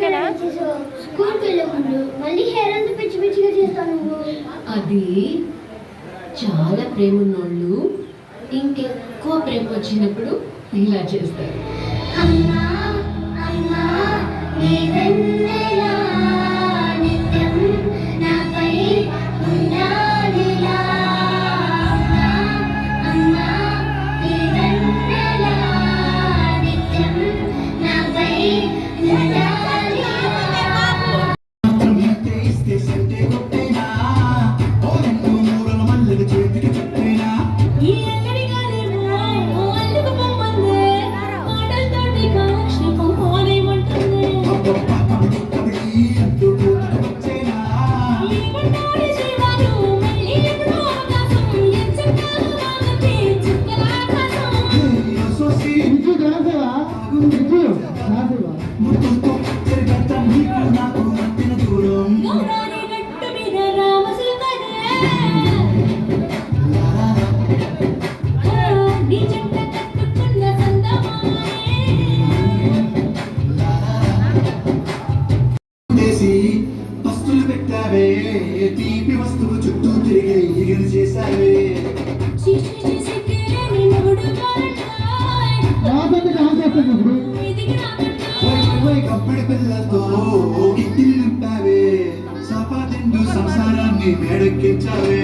ఓకేనా? స్కూల్కి వెళ్ళే ముందు మళ్ళీ హెయిర్ అంతా పిచ్చి పిచ్చిగా చేస్తాను. అది చాలా ప్రేమ ఉన్నోళ్ళు ఇంకెక్కువ ప్రేమ వచ్చినప్పుడు ఇలా చేస్తారు. అమ్మా అమ్మా నీ వెన్నెలా నిత్యం నాపై ఉండాలిలా. అమ్మా అమ్మా నీ వెన్నెలా నిత్యం నాపై ఉండాలిలా. పస్తులు పెట్టావే తీపి వస్తువు చుట్టూ తిరిగి ఎగిరి చేశావే. కప్పడి పిల్లలతో గిట్టిలు నింపావే. సఫా తింటూ సంసారాన్ని మేడెక్కించావే.